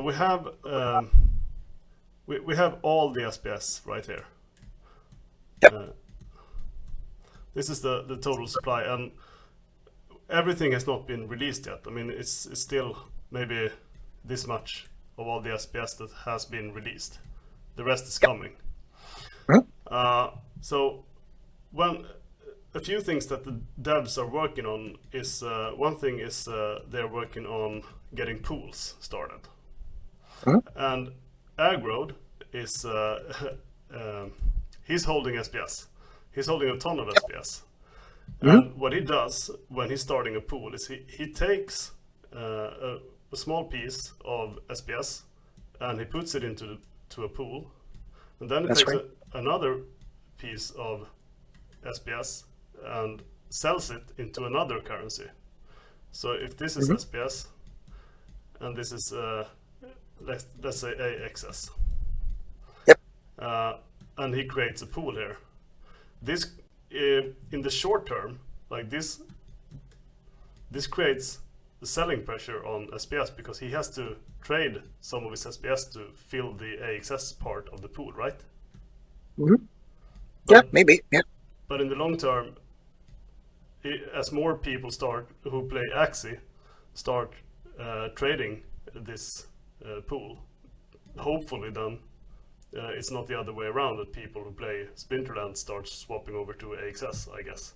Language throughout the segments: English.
we have we have all the SPS right here. Yep. This is the total supply, and everything has not been released yet. I mean, it's still maybe this much of all the SPS that has been released. The rest is coming. So when a few things that the devs are working on is one thing is they're working on getting pools started, and Agrod is he's holding SPS. He's holding a ton of SPS. And what he does when he's starting a pool is he takes a small piece of SPS and he puts it into a pool, and then he takes another piece of SPS and sells it into another currency. So if this is SPS and this is let's say AXS, and he creates a pool here. This in the short term, like this creates the selling pressure on SPS because he has to trade some of his SPS to fill the AXS part of the pool, right? Yeah, maybe. Yeah. But in the long term, as more people who play Axie start trading this pool, hopefully then it's not the other way around, that people who play Splinterlands start swapping over to AXS, I guess.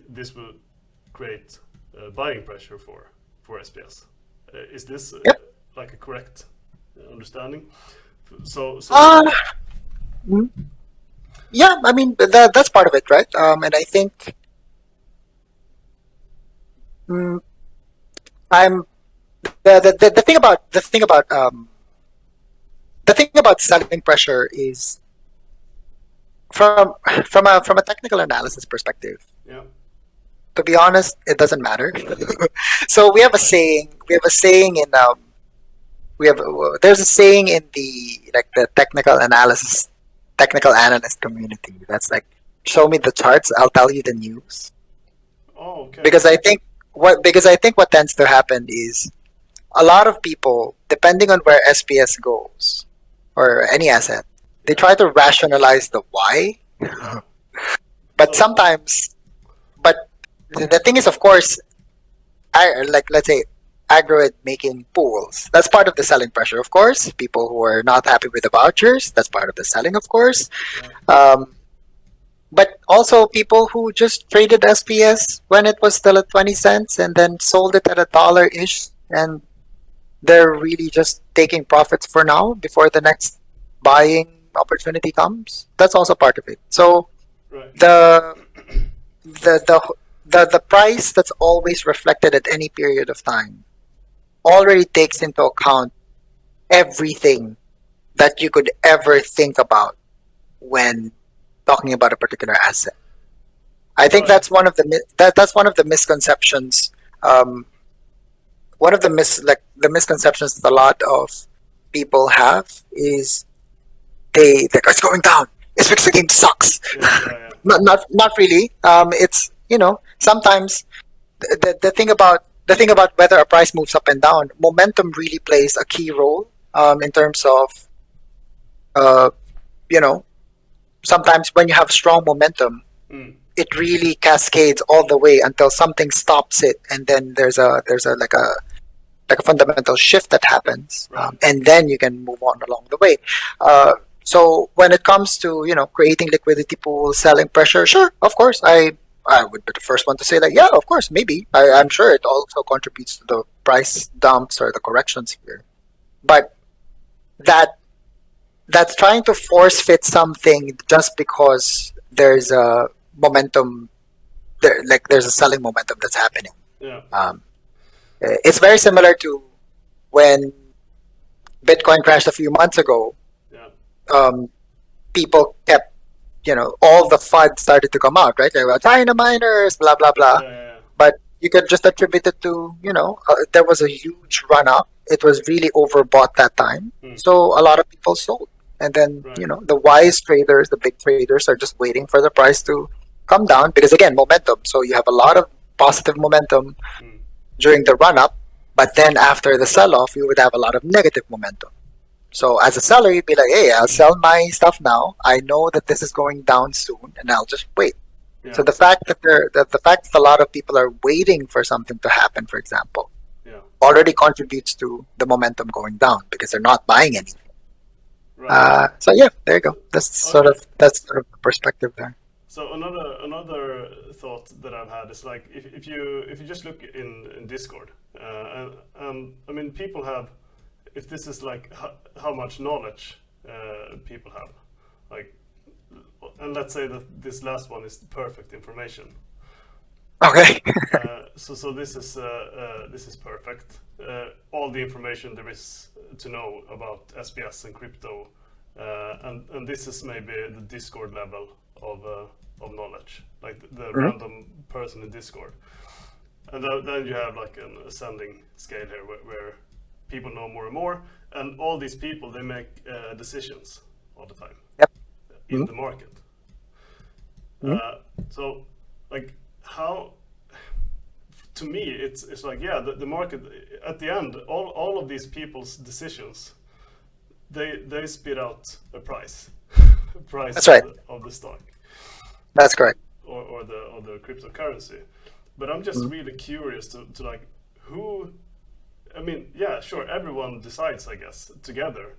This will create buying pressure for SPS. Is this like a correct understanding? Yeah, I mean that's part of it, right? And I think I'm the thing about selling pressure is from a technical analysis perspective. Yeah. To be honest, it doesn't matter. So we have a saying. There's a saying in the technical analyst community that's like, show me the charts, I'll tell you the news. Oh, okay. Because I think what tends to happen is a lot of people, depending on where SPS goes or any asset, they try to rationalize the why. But sometimes, the thing is, of course, let's say Agroid making pools. That's part of the selling pressure, of course. People who are not happy with the vouchers, that's part of the selling, of course. But also people who just traded SPS when it was still at 20 cents and then sold it at $1-ish, and they're really just taking profits for now before the next buying opportunity comes. That's also part of it. So the price that's always reflected at any period of time already takes into account everything that you could ever think about when talking about a particular asset. I think that's one of the misconceptions. One of the misconceptions that a lot of people have is they think it's going down. It's because the game sucks. Not really. It's sometimes the thing about whether a price moves up and down, momentum really plays a key role in terms of sometimes when you have strong momentum, it really cascades all the way until something stops it, and then there's a like a fundamental shift that happens, and then you can move on along the way. So when it comes to creating liquidity pools, selling pressure, sure, of course, I would be the first one to say that, yeah, of course, maybe. I'm sure it also contributes to the price dumps or the corrections here. But that's trying to force fit something just because there's a momentum, there's a selling momentum that's happening. Yeah. It's very similar to when Bitcoin crashed a few months ago. People kept, all the FUD started to come out, right? They were China miners, blah, blah, blah. But you could just attribute it to, there was a huge run up. It was really overbought that time. So a lot of people sold. And then, the wise traders, the big traders are just waiting for the price to come down because, again, momentum. So you have a lot of positive momentum during the run up. But then after the sell-off, you would have a lot of negative momentum. So as a seller, you'd be like, hey, I'll sell my stuff now. I know that this is going down soon, and I'll just wait. Yeah. So the fact that a lot of people are waiting for something to happen, for example, Yeah. already contributes to the momentum going down because they're not buying anything. Right. So yeah, there you go. That's sort of the perspective there. So another thought that I've had is like if you just look in Discord, and I mean people have, if this is like how much knowledge people have, like, and let's say that this last one is perfect information. Okay. So this is perfect. All the information there is to know about SPS and crypto, and this is maybe the Discord level of knowledge, like the random person in Discord. And then you have like an ascending scale here where people know more and more, and all these people, they make decisions all the time. Yep. In the market. So like how, to me it's like, yeah, the market at the end, all of these people's decisions, they spit out a price. That's right. Of the stock. That's correct. Or the cryptocurrency. But I'm just really curious to like who, I mean, yeah, sure, everyone decides, I guess, together.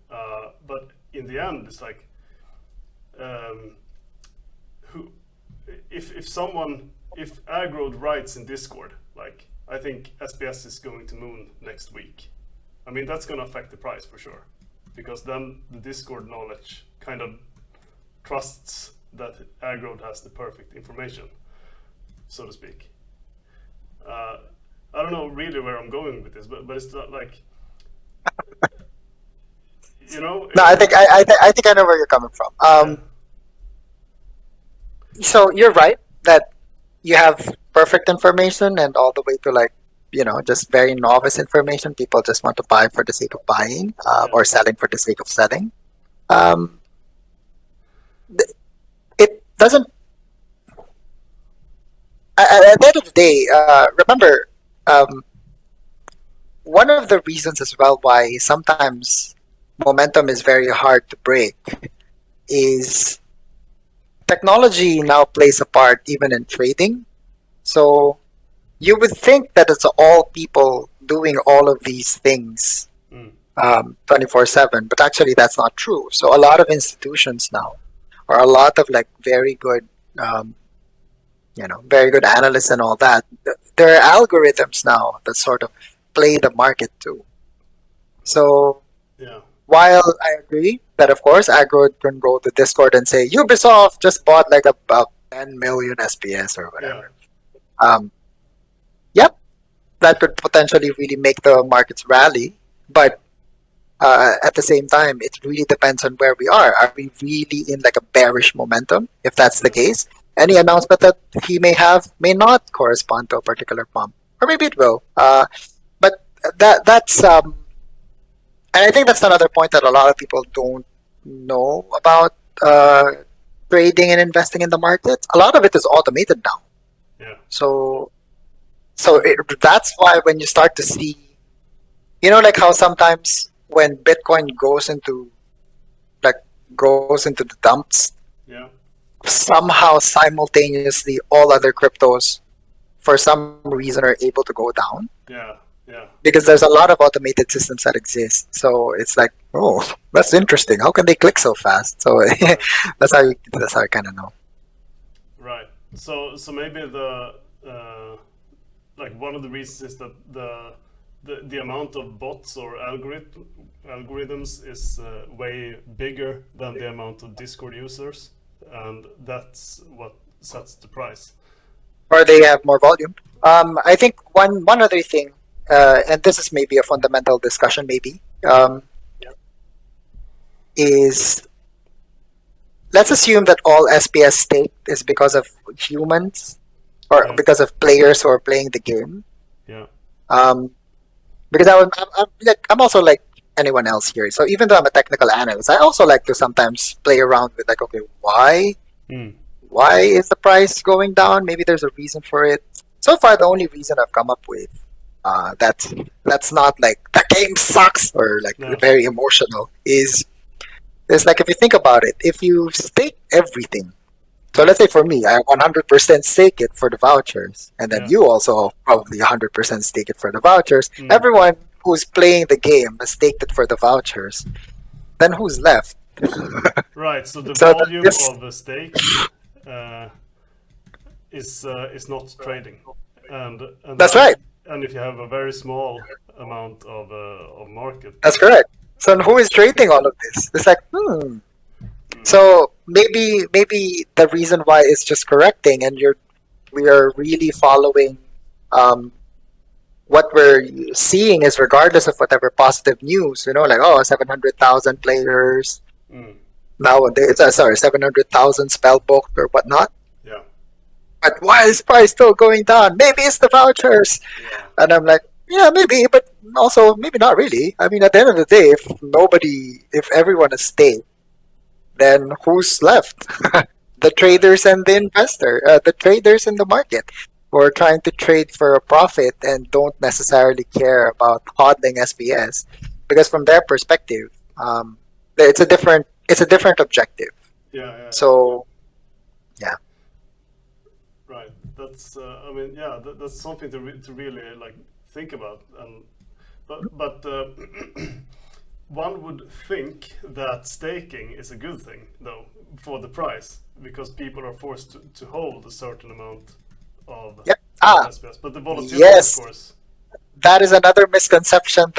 But in the end, it's like, who, if Agrod writes in Discord, like, I think SPS is going to moon next week. I mean, that's going to affect the price for sure, because then the Discord knowledge kind of trusts that Agrod has the perfect information, so to speak. I don't know really where I'm going with this, but it's not like, you know. No, I think I know where you're coming from. So you're right that you have perfect information and all the way to like, just very novice information. People just want to buy for the sake of buying, or selling for the sake of selling. It doesn't. At the end of the day, remember, one of the reasons as well why sometimes momentum is very hard to break is technology now plays a part even in trading. So you would think that it's all people doing all of these things 24/7, but actually that's not true. So a lot of institutions now, or a lot of like very good, very good analysts and all that, there are algorithms now that sort of play the market too. So Yeah. while I agree that of course Agro can go to Discord and say Ubisoft just bought like about 10 million SPS or whatever. Yep, that could potentially really make the markets rally, but at the same time, it really depends on where we are. Are we really in like a bearish momentum? If that's the case, any announcement that he may have may not correspond to a particular pump, or maybe it will. But that's and I think that's another point that a lot of people don't know about trading and investing in the market. A lot of it is automated now. Yeah. So that's why when you start to see, like how sometimes when Bitcoin goes into the dumps, Yeah. somehow simultaneously all other cryptos for some reason are able to go down. Yeah. Yeah. Because there's a lot of automated systems that exist. So it's like, oh, that's interesting. How can they click so fast? So that's how I kind of know. Right. So maybe the like one of the reasons is that the amount of bots or algorithms is way bigger than the amount of Discord users, and that's what sets the price. Or they have more volume. I think one other thing, and this is maybe a fundamental discussion, maybe, is let's assume that all SPS stake is because of humans or because of players who are playing the game. Yeah. Because I'm also like anyone else here. So even though I'm a technical analyst, I also like to sometimes play around with like, okay, why is the price going down? Maybe there's a reason for it. So far, the only reason I've come up with That's not like the game sucks or like No. very emotional. Is it's like if you think about it, if you stake everything. So let's say for me, I 100% stake it for the vouchers, and then Yeah. you also probably 100% stake it for the vouchers. Mm. Everyone who's playing the game has staked it for the vouchers. Then who's left? Right. So the So volume this, of the stake uh, is not trading, and that's then right. and if you have a very small amount of market, That's correct. So who is trading all of this? It's like, So maybe the reason why it's just correcting, and we are really following um, what we're seeing is regardless of whatever positive news, like 700,000 players mm, nowadays. Sorry, 700,000 spell booked or whatnot. yeah, But why is price still going down? Maybe it's the vouchers, yeah, and I'm like, yeah, maybe, but also maybe not really. I mean, at the end of the day, if everyone is staying, then who's left? The right, traders and the traders in the market who are trying to trade for a profit and don't necessarily care about hodling SPS, because from their perspective, it's a different objective. yeah, yeah, yeah. So yeah, Right. That's I mean, yeah, that's something to really like think about, and but one would think that staking is a good thing though for the price because people are forced to hold a certain amount yep. of SPS, but the volatility, of Yes, course. that is another misconception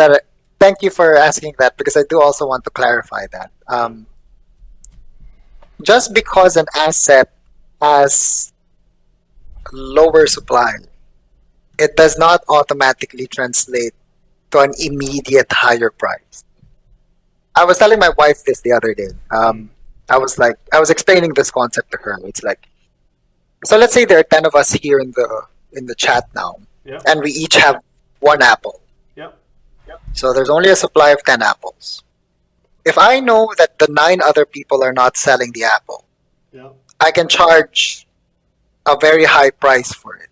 thank you for asking that, because I do also want to clarify that. Yeah. Just because an asset has lower supply, it does not automatically translate to an immediate higher price. I was telling my wife this the other day. Mm. I was explaining this concept to her. It's like, so let's say there are 10 of us here in the chat now, Yeah. and we each have one apple. Yeah. So there's only a supply of 10 apples. If I know that the 9 other people are not selling the apple, Yeah. I can charge a very high price for it,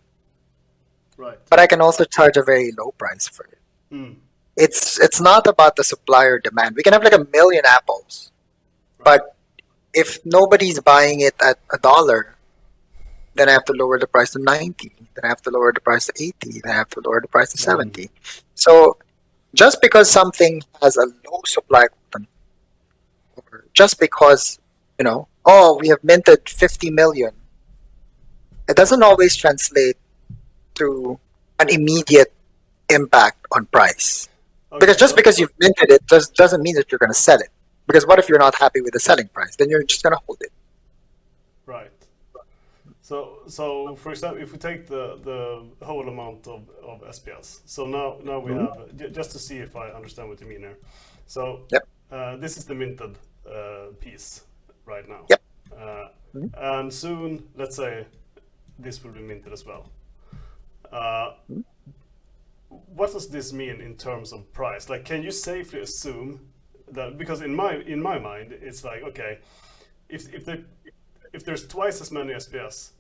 Right. but I can also charge a very low price for it. Mm. It's not about the supply or demand. We can have like 1 million apples, Right. but if nobody's buying it at $1, then I have to lower the price to 90. Then I have to lower the price to 80. Then I have to lower the price to 70. So just because something has a low supply, or just because we have minted 50 million, it doesn't always translate to an immediate impact on price. Okay. Because just because you've minted it doesn't mean that you're going to sell it. Because what if you're not happy with the selling price? Then you're just going to hold it. Right. So for example, if we take the whole amount of SPS, so now we have just to see if I understand what you mean here. So Yep. this is the minted piece right now. Yep. And soon, let's say, this will be minted as well. What does this mean in terms of price? Like, can you safely assume that, because in my mind, it's like, okay, if there's twice as many SPS,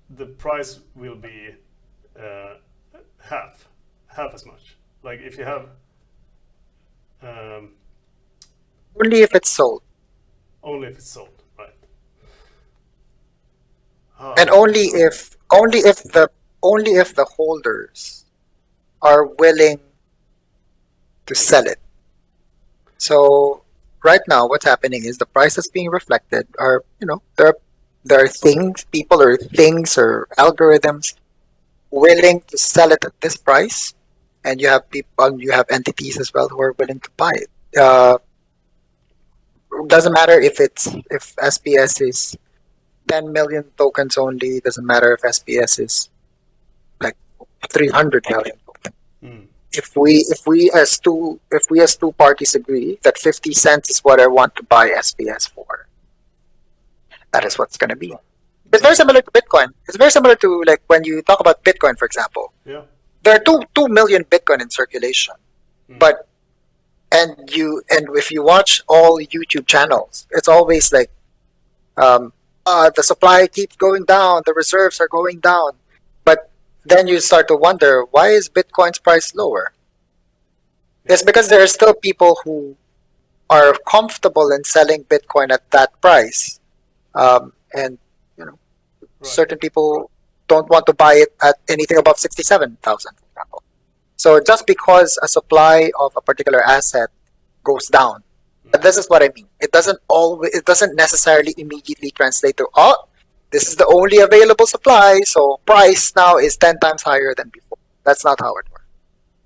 the price will be half as much. Like if you have Only if it's sold. only if it's sold, right? And only if the holders are willing to sell it. So right now, what's happening is the prices being reflected are, there are people or things or algorithms willing to sell it at this price, and you have entities as well who are willing to buy it. Doesn't matter if SPS is 10 million tokens only. Doesn't matter if SPS is like 300 million tokens. Mm. If we as two parties agree that 50 cents is what I want to buy SPS for, that is what's going to be. It's very similar to Bitcoin. It's very similar to like when you talk about Bitcoin, for example. Yeah. There are 2 million Bitcoin in circulation, but and if you watch all YouTube channels, it's always like the supply keeps going down, the reserves are going down, but then you start to wonder, why is Bitcoin's price lower? It's because there are still people who are comfortable in selling Bitcoin at that price, and certain people don't want to buy it at anything above 67,000, for example. So just because a supply of a particular asset goes down, this is what I mean. It doesn't necessarily immediately translate to, oh, this is the only available supply, so price now is 10 times higher than before. That's not how it works.